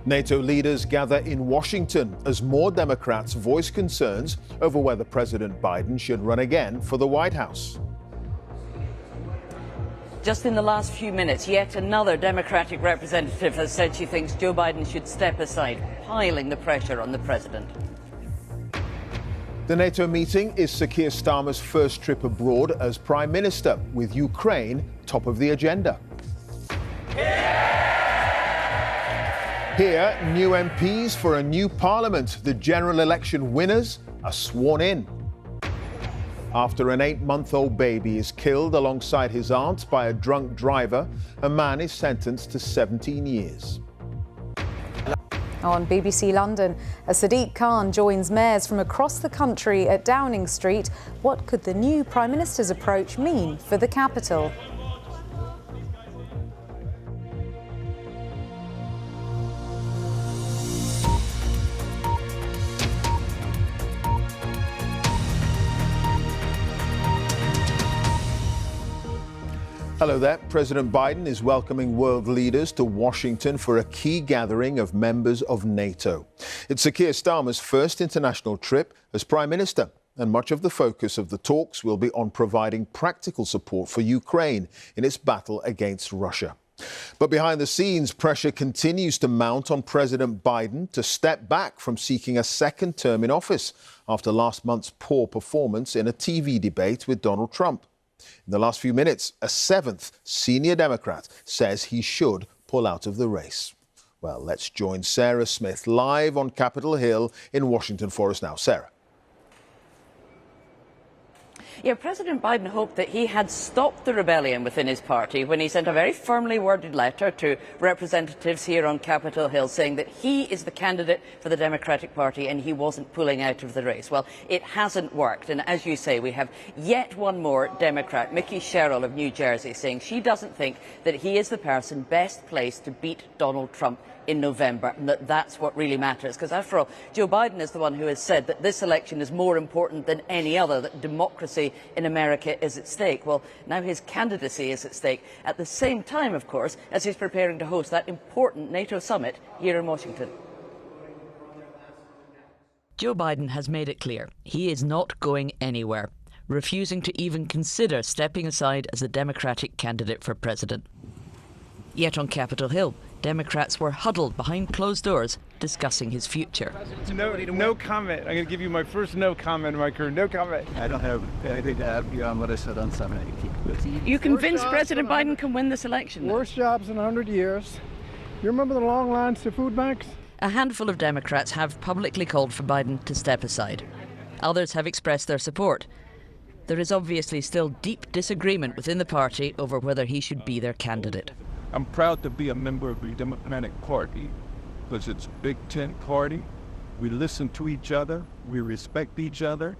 NATO leaders gather in Washington as more Democrats voice concerns over whether President Biden should run again for the White House. Just in the last few minutes, yet another Democratic representative has said she thinks Joe Biden should step aside, piling the pressure on the president. The NATO meeting is Sir Keir Starmer's first trip abroad as Prime Minister, with Ukraine top of the agenda. Here, new MPs for a new parliament. The general election winners are sworn in. After an 8-month-old baby is killed alongside his aunt by a drunk driver, a man is sentenced to 17 years. On BBC London, Sadiq Khan joins mayors from across the country at Downing Street. What could the new Prime Minister's approach mean for the capital? Hello there. President Biden is welcoming world leaders to Washington for a key gathering of members of NATO. It's Sir Keir Starmer's first international trip as Prime Minister, and much of the focus of the talks will be on providing practical support for Ukraine in its battle against Russia. But behind the scenes, pressure continues to mount on President Biden to step back from seeking a second term in office after last month's poor performance in a TV debate with Donald Trump. In the last few minutes, a seventh senior Democrat says he should pull out of the race. Well, let's join Sarah Smith live on Capitol Hill in Washington for us now. Sarah. Yeah, President Biden hoped that he had stopped the rebellion within his party when he sent a very firmly worded letter to representatives here on Capitol Hill saying that he is the candidate for the Democratic Party and he wasn't pulling out of the race. Well, it hasn't worked. And as you say, we have yet one more Democrat, Mickey Sherrill of New Jersey, saying she doesn't think that he is the person best placed to beat Donald Trump in November, and that's what really matters. Because after all, Joe Biden is the one who has said that this election is more important than any other, that democracy in America is at stake. Well, now his candidacy is at stake at the same time, of course, as he's preparing to host that important NATO summit here in Washington. Joe Biden has made it clear he is not going anywhere, refusing to even consider stepping aside as a Democratic candidate for president. Yet on Capitol Hill, Democrats were huddled behind closed doors discussing his future. No comment. I'm going to give you my first no comment in my career. No comment. I don't have anything to add beyond what I said on Sunday. You convinced President Biden can win this election? Worst jobs in 100 years. You remember the long lines to food banks? A handful of Democrats have publicly called for Biden to step aside. Others have expressed their support. There is obviously still deep disagreement within the party over whether he should be their candidate. I'm proud to be a member of the Democratic Party because it's a Big Tent party. We listen to each other, we respect each other,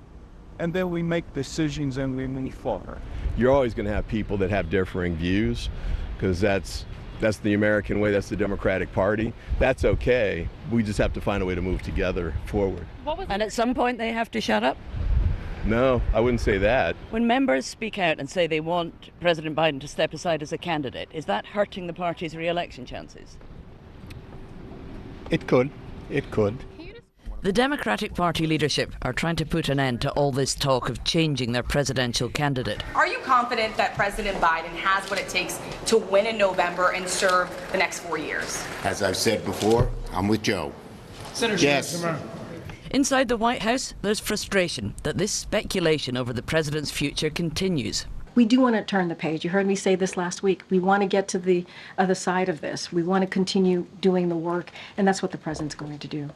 and then we make decisions and we move forward. You're always going to have people that have differing views because that's the American way, that's the Democratic Party. That's okay. We just have to find a way to move together forward. And at some point they have to shut up? No, I wouldn't say that. When members speak out and say they want President Biden to step aside as a candidate, is that hurting the party's re-election chances? It could. It could. The Democratic Party leadership are trying to put an end to all this talk of changing their presidential candidate. Are you confident that President Biden has what it takes to win in November and serve the next 4 years? As I've said before, I'm with Joe. Senator, yes. Inside the White House, there's frustration that this speculation over the president's future continues. We do want to turn the page. You heard me say this last week. We want to get to the other side of this. We want to continue doing the work, and that's what the president's going to do.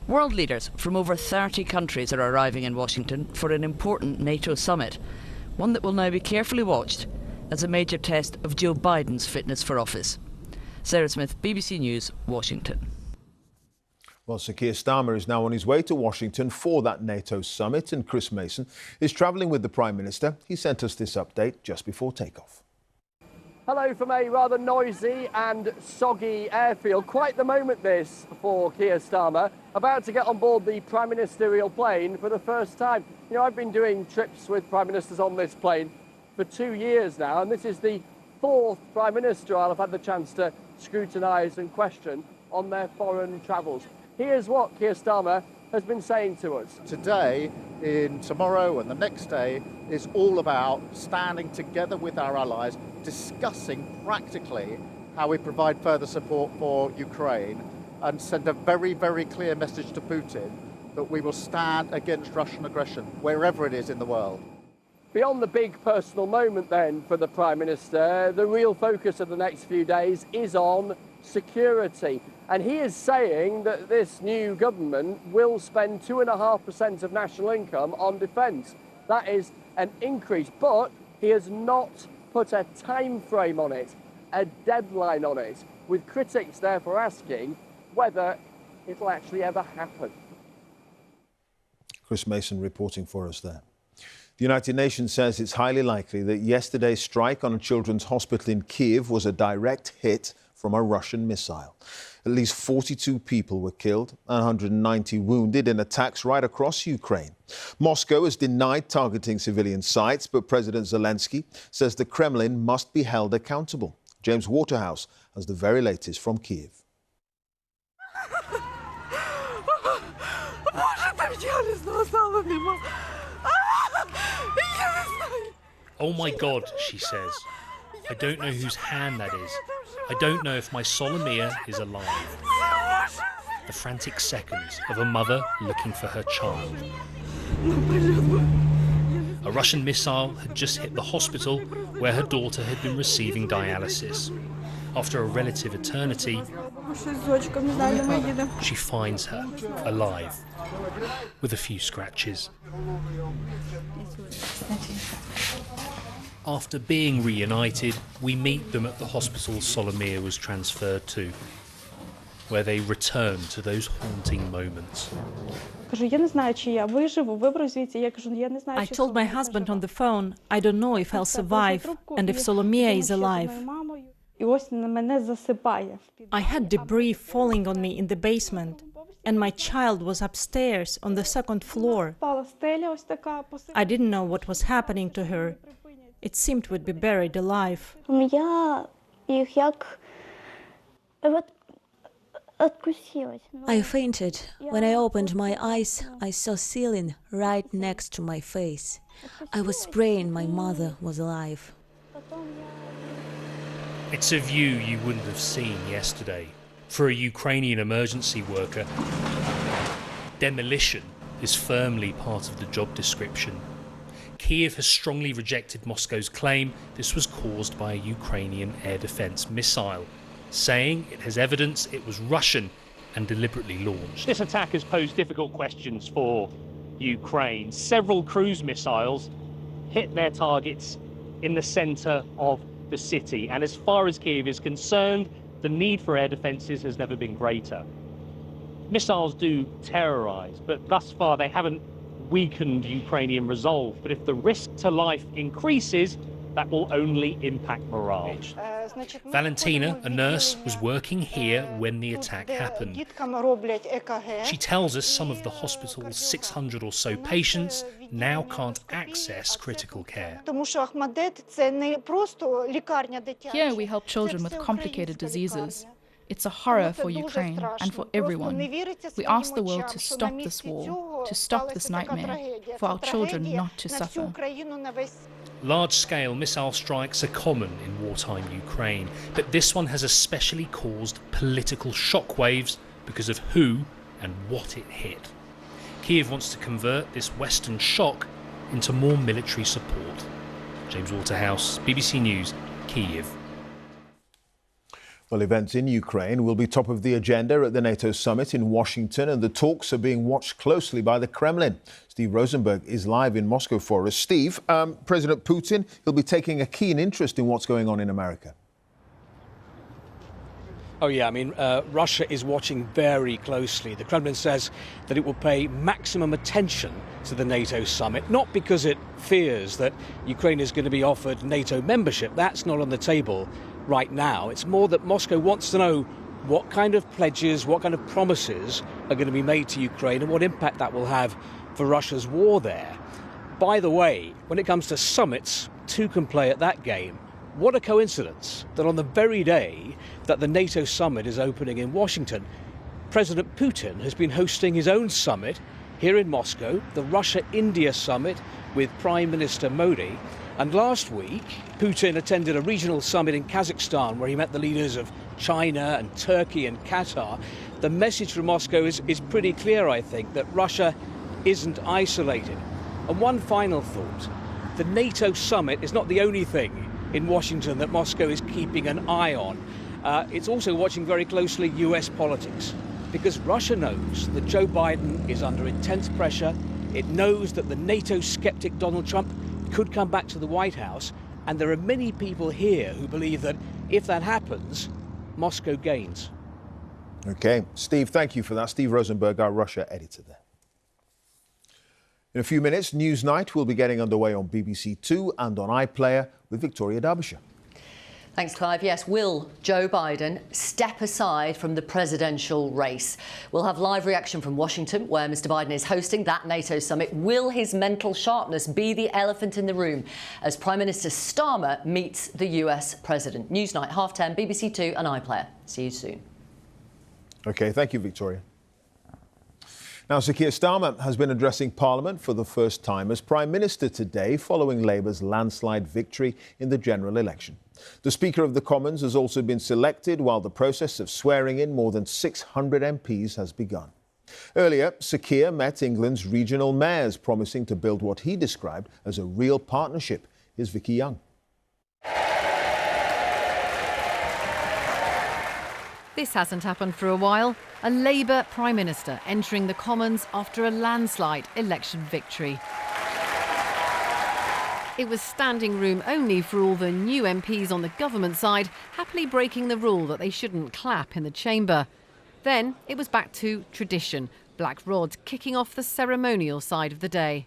World leaders from over 30 countries are arriving in Washington for an important NATO summit, one that will now be carefully watched as a major test of Joe Biden's fitness for office. Sarah Smith, BBC News, Washington. Well, Sir Keir Starmer is now on his way to Washington for that NATO summit, and Chris Mason is travelling with the Prime Minister. He sent us this update just before takeoff. Hello from a rather noisy and soggy airfield. Quite the moment this for Keir Starmer, about to get on board the Prime Ministerial plane for the first time. You know, I've been doing trips with Prime Ministers on this plane for 2 years now, and this is the fourth Prime Minister I'll have had the chance to scrutinise and question on their foreign travels. Here's what Keir Starmer has been saying to us. Today, in tomorrow and the next day, is all about standing together with our allies, discussing practically how we provide further support for Ukraine and send a very, very clear message to Putin that we will stand against Russian aggression wherever it is in the world. Beyond the big personal moment then for the Prime Minister, the real focus of the next few days is on security. And he is saying that this new government will spend 2.5% of national income on defence. That is an increase, but he has not put a time frame on it, a deadline on it, with critics therefore asking whether it'll actually ever happen. Chris Mason reporting for us there. The United Nations says it's highly likely that yesterday's strike on a children's hospital in Kyiv was a direct hit from a Russian missile. At least 42 people were killed and 190 wounded in attacks right across Ukraine. Moscow has denied targeting civilian sites, but President Zelensky says the Kremlin must be held accountable. James Waterhouse has the very latest from Kyiv. Oh my God, she says. I don't know whose hand that is. I don't know if my Solomia is alive. The frantic seconds of a mother looking for her child. A Russian missile had just hit the hospital where her daughter had been receiving dialysis. After a relative eternity, she finds her alive, with a few scratches. After being reunited, we meet them at the hospital Solomia was transferred to, where they return to those haunting moments. I told my husband on the phone, I don't know if I'll survive and if Solomia is alive. I had debris falling on me in the basement, and my child was upstairs on the second floor. I didn't know what was happening to her. It seemed we'd be buried alive. I fainted. When I opened my eyes, I saw ceiling right next to my face. I was praying my mother was alive. It's a view you wouldn't have seen yesterday. For a Ukrainian emergency worker, demolition is firmly part of the job description. Kyiv has strongly rejected Moscow's claim this was caused by a Ukrainian air defence missile, saying it has evidence it was Russian and deliberately launched. This attack has posed difficult questions for Ukraine. Several cruise missiles hit their targets in the centre of the city, and as far as Kyiv is concerned, the need for air defences has never been greater. Missiles do terrorise, but thus far they haven't weakened Ukrainian resolve. But if the risk to life increases, that will only impact morale. Valentina, a nurse, was working here when the attack happened. She tells us some of the hospital's 600 or so patients now can't access critical care. Here we help children with complicated diseases. It's a horror for Ukraine and for everyone. We ask the world to stop this war, to stop this nightmare, for our children not to suffer. Large-scale missile strikes are common in wartime Ukraine, but this one has especially caused political shockwaves because of who and what it hit. Kyiv wants to convert this Western shock into more military support. James Waterhouse, BBC News, Kyiv. Well, events in Ukraine will be top of the agenda at the NATO summit in Washington, and the talks are being watched closely by the Kremlin. Steve Rosenberg is live in Moscow for us. Steve, President Putin, he'll be taking a keen interest in what's going on in America. Oh, yeah, I mean, Russia is watching very closely. The Kremlin says that it will pay maximum attention to the NATO summit, not because it fears that Ukraine is going to be offered NATO membership. That's not on the table right now. It's more that Moscow wants to know what kind of pledges, what kind of promises are going to be made to Ukraine and what impact that will have for Russia's war there. By the way, when it comes to summits, two can play at that game. What a coincidence that on the very day that the NATO summit is opening in Washington, President Putin has been hosting his own summit here in Moscow, the Russia-India summit with Prime Minister Modi. And last week, Putin attended a regional summit in Kazakhstan where he met the leaders of China and Turkey and Qatar. The message from Moscow is pretty clear, I think, that Russia isn't isolated. And one final thought, the NATO summit is not the only thing in Washington that Moscow is keeping an eye on. It's also watching very closely US politics, because Russia knows that Joe Biden is under intense pressure. It knows that the NATO skeptic Donald Trump could come back to the White House, and there are many people here who believe that if that happens, Moscow gains. OK. Steve, thank you for that. Steve Rosenberg, our Russia editor there. In a few minutes, Newsnight will be getting underway on BBC Two and on iPlayer with Victoria Derbyshire. Thanks, Clive. Yes, will Joe Biden step aside from the presidential race? We'll have live reaction from Washington, where Mr Biden is hosting that NATO summit. Will his mental sharpness be the elephant in the room as Prime Minister Starmer meets the US president? Newsnight, 10:30, BBC Two and iPlayer. See you soon. OK, thank you, Victoria. Now, Sir Keir Starmer has been addressing Parliament for the first time as Prime Minister today, following Labour's landslide victory in the general election. The Speaker of the Commons has also been selected, while the process of swearing in more than 600 MPs has begun. Earlier, Sir Keir met England's regional mayors, promising to build what he described as a real partnership. Here's Vicky Young. This hasn't happened for a while. A Labour Prime Minister entering the Commons after a landslide election victory. It was standing room only for all the new MPs on the government side, happily breaking the rule that they shouldn't clap in the chamber. Then it was back to tradition, Black Rod kicking off the ceremonial side of the day.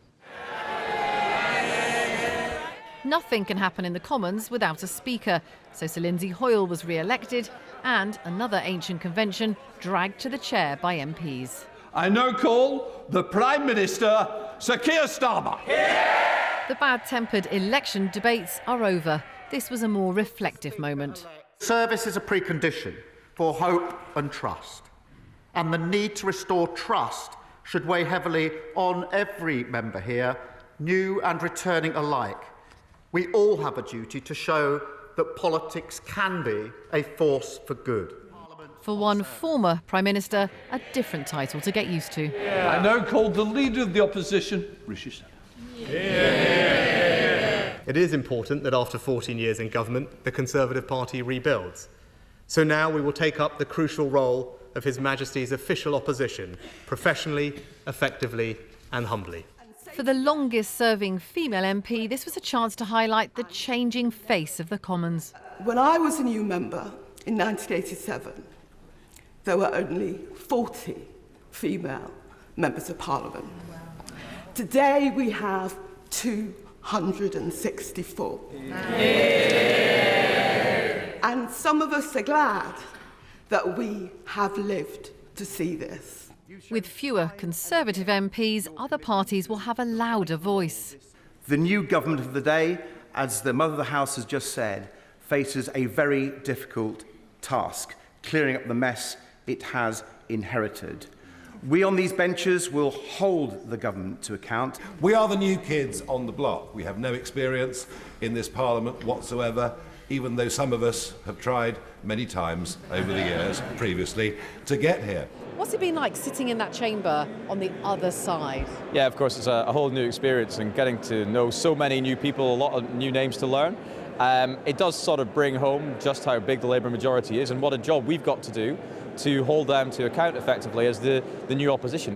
Nothing can happen in the Commons without a speaker, so Sir Lindsay Hoyle was re-elected and another ancient convention dragged to the chair by MPs. I now call the Prime Minister, Sir Keir Starmer. The bad-tempered election debates are over. This was a more reflective moment. Service is a precondition for hope and trust, and the need to restore trust should weigh heavily on every member here, new and returning alike. We all have a duty to show that politics can be a force for good. For one former Prime Minister, a different title to get used to. I now call the Leader of the Opposition, Rishi Sunak. It is important that after 14 years in government, the Conservative Party rebuilds. So now we will take up the crucial role of His Majesty's official opposition, professionally, effectively and humbly. For the longest-serving female MP, this was a chance to highlight the changing face of the Commons. When I was a new member in 1987, there were only 40 female members of Parliament. Today we have 264. And some of us are glad that we have lived to see this. With fewer Conservative MPs, other parties will have a louder voice. The new government of the day, as the Mother of the House has just said, faces a very difficult task, clearing up the mess it has inherited. We on these benches will hold the government to account. We are the new kids on the block. We have no experience in this Parliament whatsoever, even though some of us have tried many times over the years previously to get here. What's it been like sitting in that chamber on the other side? Yeah, of course, it's a whole new experience, and getting to know so many new people, a lot of new names to learn. It does sort of bring home just how big the Labour majority is and what a job we've got to do to hold them to account effectively as the new opposition.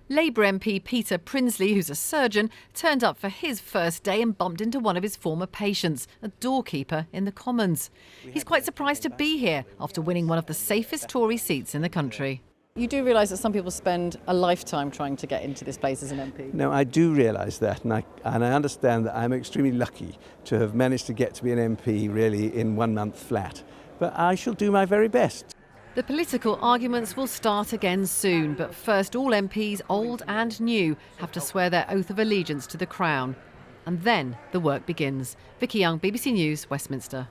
Labour MP Peter Prinsley, who's a surgeon, turned up for his first day and bumped into one of his former patients, a doorkeeper in the Commons. He's quite surprised to be here after winning one of the safest Tory seats in the country. You do realise that some people spend a lifetime trying to get into this place as an MP? No, I do realise that, and I understand that I'm extremely lucky to have managed to get to be an MP really in 1 month flat. But I shall do my very best. The political arguments will start again soon, but first all MPs, old and new, have to swear their oath of allegiance to the Crown. And then the work begins. Vicky Young, BBC News, Westminster.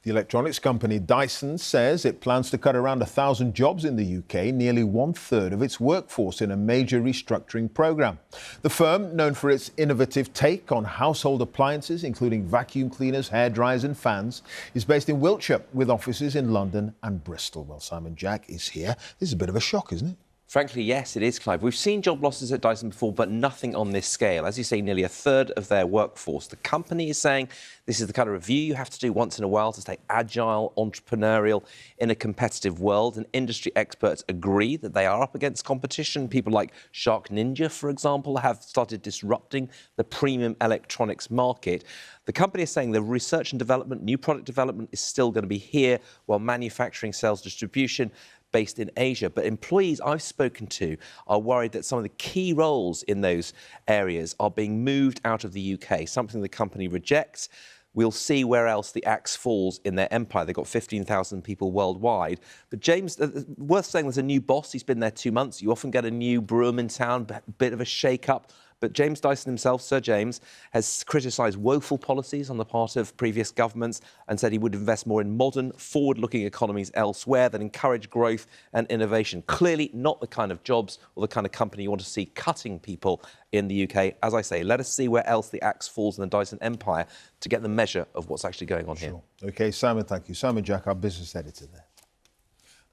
The electronics company Dyson says it plans to cut around 1,000 jobs in the UK, nearly 1/3 of its workforce, in a major restructuring programme. The firm, known for its innovative take on household appliances, including vacuum cleaners, hairdryers and fans, is based in Wiltshire, with offices in London and Bristol. Well, Simon Jack is here. This is a bit of a shock, isn't it? Frankly, yes, it is, Clive. We've seen job losses at Dyson before, but nothing on this scale. As you say, nearly 1/3 of their workforce. The company is saying this is the kind of review you have to do once in a while to stay agile, entrepreneurial in a competitive world. And industry experts agree that they are up against competition. People like Shark Ninja, for example, have started disrupting the premium electronics market. The company is saying the research and development, new product development is still going to be here, while manufacturing, sales, distribution based in Asia. But employees I've spoken to are worried that some of the key roles in those areas are being moved out of the UK, something the company rejects. We'll see where else the axe falls in their empire. They've got 15,000 people worldwide. But James, worth saying, there's a new boss. He's been there 2 months. You often get a new broom in town, a bit of a shake-up. But James Dyson himself, Sir James, has criticised woeful policies on the part of previous governments and said he would invest more in modern, forward-looking economies elsewhere that encourage growth and innovation. Clearly not the kind of jobs or the kind of company you want to see cutting people in the UK. As I say, let us see where else the axe falls in the Dyson empire to get the measure of what's actually going on here. OK, Simon, thank you. Simon Jack, our business editor there.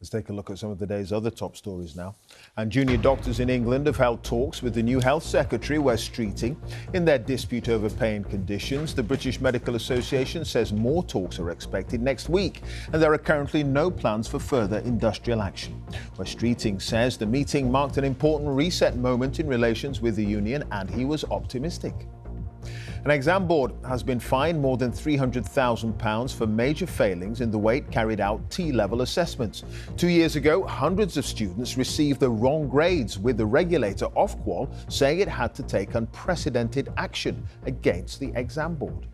Let's take a look at some of the day's other top stories now. And junior doctors in England have held talks with the new Health Secretary, Wes Streeting, in their dispute over pay and conditions. The British Medical Association says more talks are expected next week, and there are currently no plans for further industrial action. Wes Streeting says the meeting marked an important reset moment in relations with the union, and he was optimistic. An exam board has been fined more than £300,000 for major failings in the way it carried out T-level assessments. 2 years ago, hundreds of students received the wrong grades, with the regulator Ofqual saying it had to take unprecedented action against the exam board.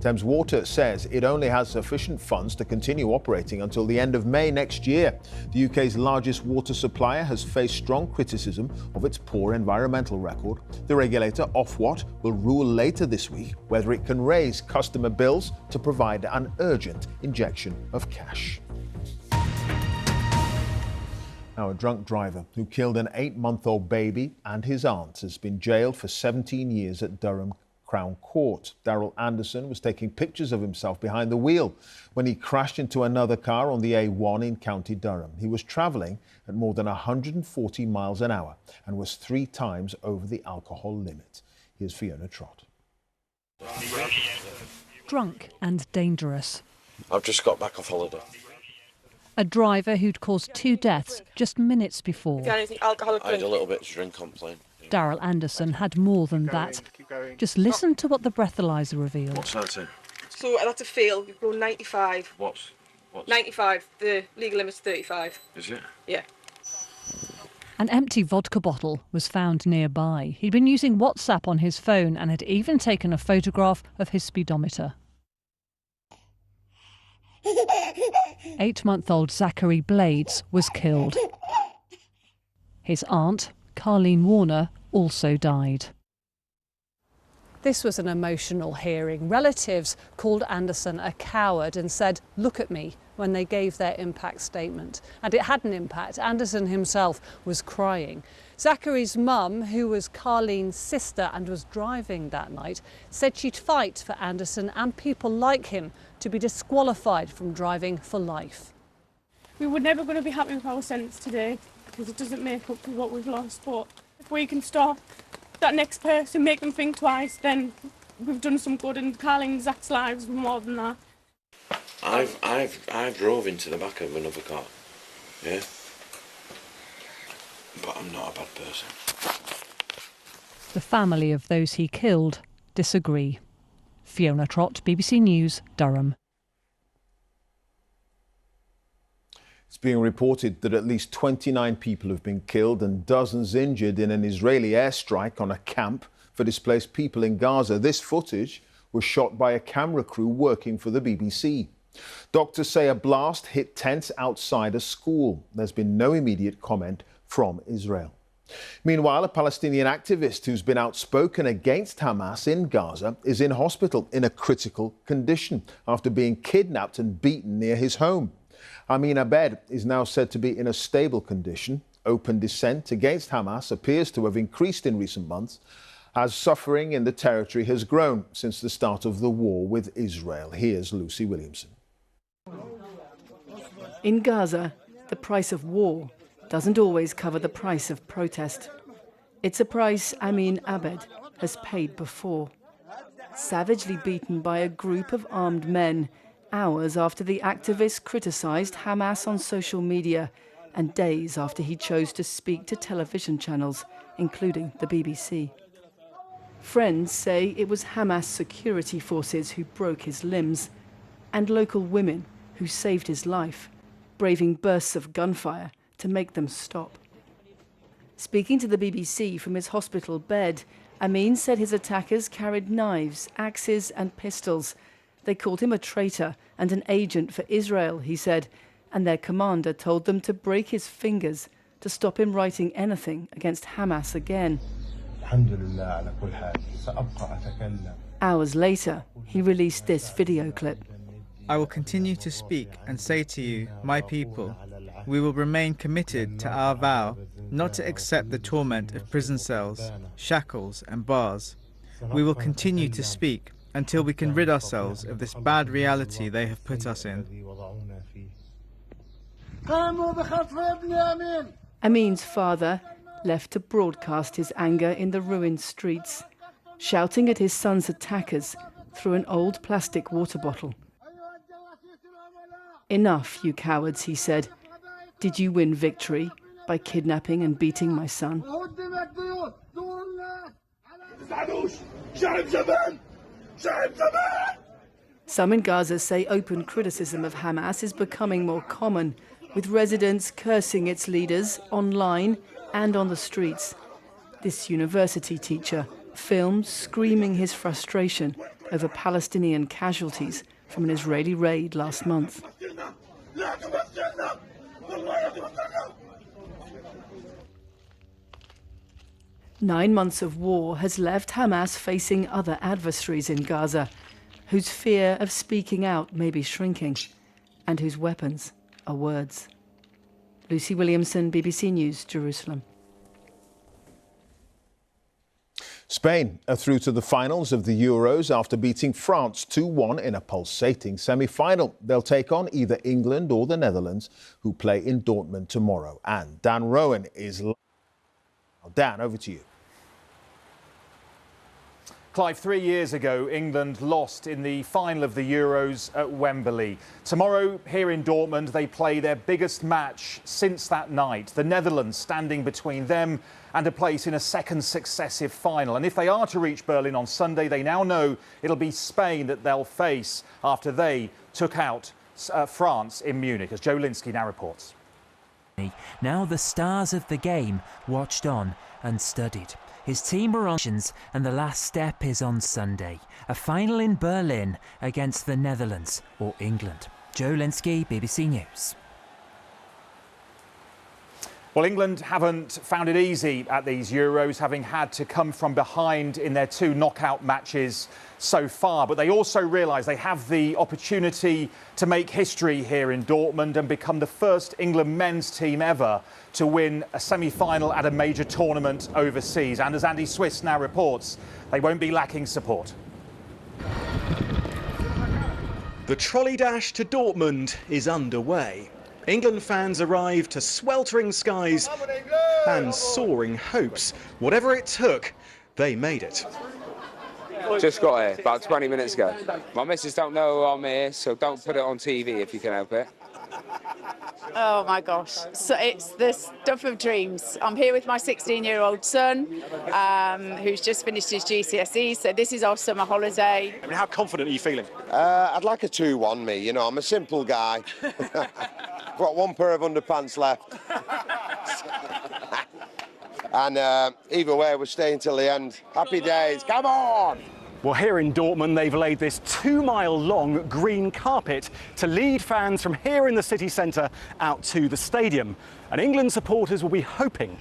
Thames Water says it only has sufficient funds to continue operating until the end of May next year. The UK's largest water supplier has faced strong criticism of its poor environmental record. The regulator, Ofwat, will rule later this week whether it can raise customer bills to provide an urgent injection of cash. Now, a drunk driver who killed an 8-month-old baby and his aunt has been jailed for 17 years at Durham Crown Court. Daryl Anderson was taking pictures of himself behind the wheel when he crashed into another car on the A1 in County Durham. He was travelling at more than 140 miles an hour and was 3 times over the alcohol limit. Here's Fiona Trott. Drunk and dangerous. I've just got back off holiday. A driver who'd caused 2 deaths just minutes before. I had a little bit to drink on plane. Daryl Anderson had more than that. Just listen to what the breathalyzer revealed. What's that in? So that's a fail. You've gone 95. What's 95. The legal limit's 35. Is it? Yeah. An empty vodka bottle was found nearby. He'd been using WhatsApp on his phone and had even taken a photograph of his speedometer. 8-month-old Zachary Blades was killed. His aunt, Carleen Warner, also died. This was an emotional hearing. Relatives called Anderson a coward and said, "Look at me," when they gave their impact statement. And it had an impact. Anderson himself was crying. Zachary's mum, who was Carleen's sister and was driving that night, said she'd fight for Anderson and people like him to be disqualified from driving for life. We were never going to be happy with our sentence today because it doesn't make up for what we've lost. But if we can stop that next person, make them think twice, then we've done some good, and Carleen and Zach's lives were more than that. I've drove into the back of another car, yeah, but I'm not a bad person. The family of those he killed disagree. Fiona Trott, BBC News, Durham. It's being reported that at least 29 people have been killed and dozens injured in an Israeli airstrike on a camp for displaced people in Gaza. This footage was shot by a camera crew working for the BBC. Doctors say a blast hit tents outside a school. There's been no immediate comment from Israel. Meanwhile, a Palestinian activist who's been outspoken against Hamas in Gaza is in hospital in a critical condition after being kidnapped and beaten near his home. Amin Abed is now said to be in a stable condition. Open dissent against Hamas appears to have increased in recent months as suffering in the territory has grown since the start of the war with Israel. Here's Lucy Williamson. In Gaza, the price of war doesn't always cover the price of protest. It's a price Amin Abed has paid before. Savagely beaten by a group of armed men hours after the activist criticised Hamas on social media and days after he chose to speak to television channels, including the BBC. Friends say it was Hamas security forces who broke his limbs and local women who saved his life, braving bursts of gunfire to make them stop. Speaking to the BBC from his hospital bed, Amin said his attackers carried knives, axes and pistols. They called him a traitor and an agent for Israel, he said, and their commander told them to break his fingers to stop him writing anything against Hamas again. Hours later, he released this video clip. I will continue to speak and say to you, my people, we will remain committed to our vow not to accept the torment of prison cells, shackles and bars. We will continue to speak until we can rid ourselves of this bad reality they have put us in. Amin's father left to broadcast his anger in the ruined streets, shouting at his son's attackers through an old plastic water bottle. Enough, you cowards, he said. Did you win victory by kidnapping and beating my son? Some in Gaza say open criticism of Hamas is becoming more common, with residents cursing its leaders online and on the streets. This university teacher filmed screaming his frustration over Palestinian casualties from an Israeli raid last month. 9 months of war has left Hamas facing other adversaries in Gaza, whose fear of speaking out may be shrinking, and whose weapons are words. Lucy Williamson, BBC News, Jerusalem. Spain are through to the finals of the Euros after beating France 2-1 in a pulsating semi-final. They'll take on either England or the Netherlands, who play in Dortmund tomorrow. And Dan Rowan is live. Dan, over to you. Clive, 3 years ago, England lost in the final of the Euros at Wembley. Tomorrow, here in Dortmund, they play their biggest match since that night. The Netherlands standing between them and a place in a second successive final. And if they are to reach Berlin on Sunday, they now know it'll be Spain that they'll face after they took out France in Munich, as Joe Linsky now reports. Now the stars of the game watched on and studied. His team were on and the last step is on Sunday. A final in Berlin against the Netherlands or England. Joe Linsky, BBC News. Well, England haven't found it easy at these Euros, having had to come from behind in their 2 knockout matches so far. But they also realise they have the opportunity to make history here in Dortmund and become the first England men's team ever to win a semi-final at a major tournament overseas. And as Andy Swiss now reports, they won't be lacking support. The trolley dash to Dortmund is underway. England fans arrived to sweltering skies and soaring hopes. Whatever it took, they made it. Just got here about 20 minutes ago. My missus don't know I'm here, so don't put it on TV if you can help it. Oh my gosh, so it's the stuff of dreams. I'm here with my 16-year-old son, who's just finished his GCSEs, so this is our summer holiday. I mean, how confident are you feeling? I'd like a 2-1, me, you know, I'm a simple guy. Got 1 pair of underpants left. And either way, we're staying till the end. Happy days, come on! Well, here in Dortmund, they've laid this 2-mile-long green carpet to lead fans from here in the city centre out to the stadium. And England supporters will be hoping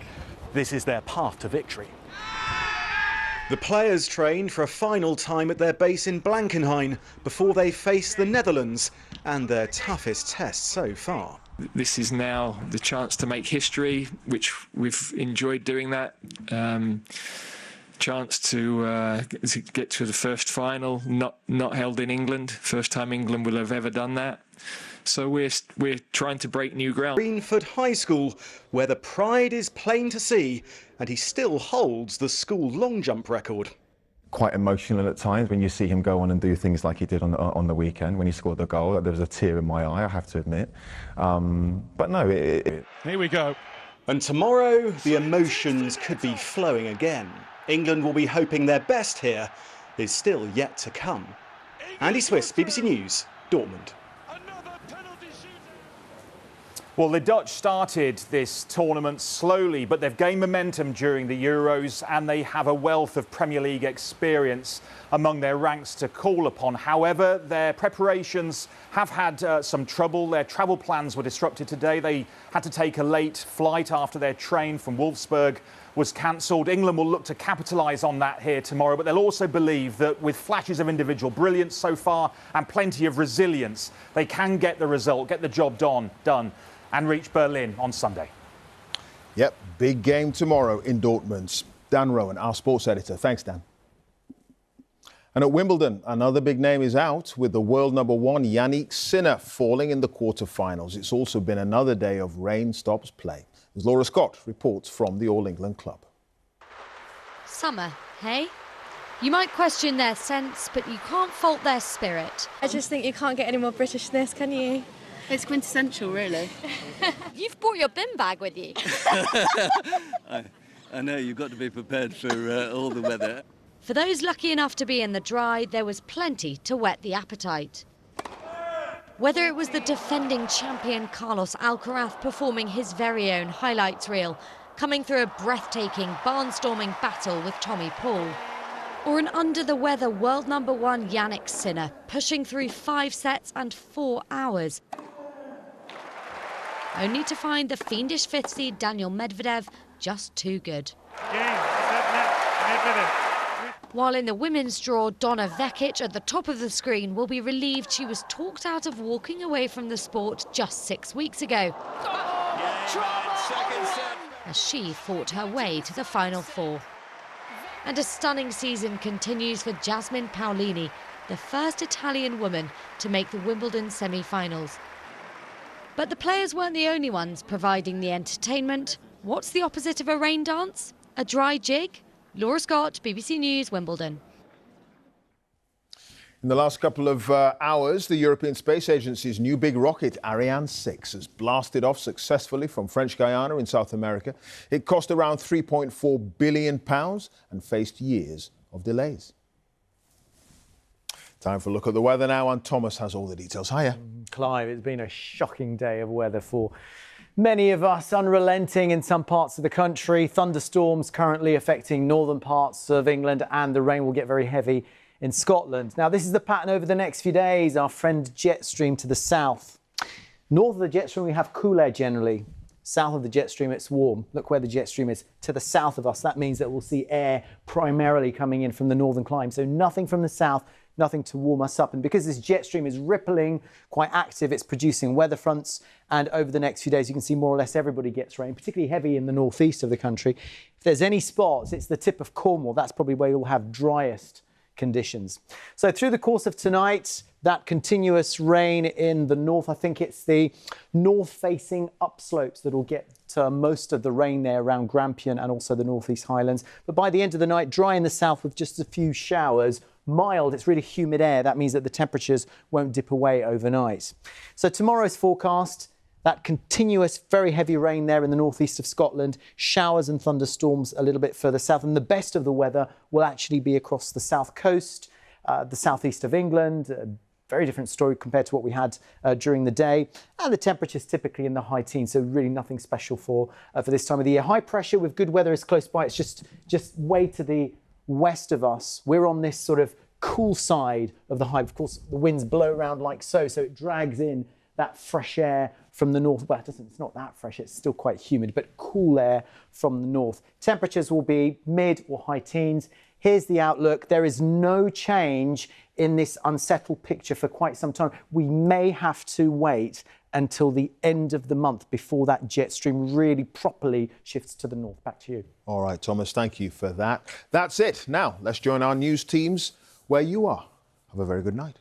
this is their path to victory. The players train for a final time at their base in Blankenheim before they face the Netherlands and their toughest test so far. This is now the chance to make history, which we've enjoyed doing that. Chance to get to the first final, not held in England. First time England will have ever done that. So we're trying to break new ground. Greenford High School, where the pride is plain to see, and he still holds the school long jump record. Quite emotional at times when you see him go on and do things like he did on the weekend when he scored the goal. There was a tear in my eye, I have to admit. But no, Here we go. And tomorrow, the emotions could be flowing again. England will be hoping their best here is still yet to come. Andy Swiss, BBC News, Dortmund. Well, the Dutch started this tournament slowly, but they've gained momentum during the Euros and they have a wealth of Premier League experience among their ranks to call upon. However, their preparations have had some trouble. Their travel plans were disrupted today. They had to take a late flight after their train from Wolfsburg was cancelled. England will look to capitalise on that here tomorrow, but they'll also believe that with flashes of individual brilliance so far and plenty of resilience, they can get the result, get the job done and reach Berlin on Sunday. Yep, big game tomorrow in Dortmund. Dan Rowan, our sports editor. Thanks, Dan. And at Wimbledon, another big name is out with the world number one Yannick Sinner falling in the quarter-finals. It's also been another day of rain stops play. As Laura Scott reports from the All England club. Summer, hey? You might question their sense, but you can't fault their spirit. I just think you can't get any more British than this, can you? It's quintessential, really. You've brought your bin bag with you. I know, you've got to be prepared for all the weather. For those lucky enough to be in the dry, there was plenty to whet the appetite. Whether it was the defending champion Carlos Alcaraz performing his very own highlights reel, coming through a breathtaking, barnstorming battle with Tommy Paul, or an under-the-weather world number one Yannick Sinner pushing through 5 sets and 4 hours, only to find the fiendish fifth seed Daniel Medvedev just too good. While in the women's draw, Donna Vekic at the top of the screen will be relieved she was talked out of walking away from the sport just 6 weeks ago, as she fought her way to the final four. And a stunning season continues for Jasmine Paolini, the first Italian woman to make the Wimbledon semi-finals. But the players weren't the only ones providing the entertainment. What's the opposite of a rain dance? A dry jig? Laura Scott, BBC News, Wimbledon. In the last couple of hours, the European Space Agency's new big rocket, Ariane 6, has blasted off successfully from French Guiana in South America. It cost around £3.4 billion and faced years of delays. Time for a look at the weather now, and Thomas has all the details. Hiya. Clive, it's been a shocking day of weather for many of us, unrelenting in some parts of the country. Thunderstorms currently affecting northern parts of England, and the rain will get very heavy in Scotland. Now, this is the pattern over the next few days. Our friend jet stream to the south. North of the jet stream, we have cool air generally. South of the jet stream, it's warm. Look where the jet stream is to the south of us. That means that we'll see air primarily coming in from the northern climb. So nothing from the south, nothing to warm us up. And because this jet stream is rippling, quite active, it's producing weather fronts. And over the next few days, you can see more or less everybody gets rain, particularly heavy in the northeast of the country. If there's any spots, it's the tip of Cornwall. That's probably where you'll have driest conditions. So through the course of tonight, that continuous rain in the north, I think it's the north-facing upslopes that will get most of the rain there around Grampian and also the northeast highlands. But by the end of the night, dry in the south with just a few showers. Mild, it's really humid air. That means that the temperatures won't dip away overnight. So tomorrow's forecast, that continuous very heavy rain there in the northeast of Scotland, showers and thunderstorms a little bit further south, and the best of the weather will actually be across the south coast, the southeast of England. Very different story compared to what we had during the day, and the temperatures typically in the high teens, so really nothing special for this time of the year. High pressure with good weather is close by. It's just way to the west of us. We're on this sort of cool side of the high. Of course, the winds blow around like so it drags in that fresh air from the north. Well, it's not that fresh, it's still quite humid, but cool air from the north. Temperatures will be mid or high teens. Here's the outlook. There is no change in this unsettled picture for quite some time. We may have to wait until the end of the month before that jet stream really properly shifts to the north. Back to you. All right, Thomas, thank you for that. That's it. Now, let's join our news teams where you are. Have a very good night.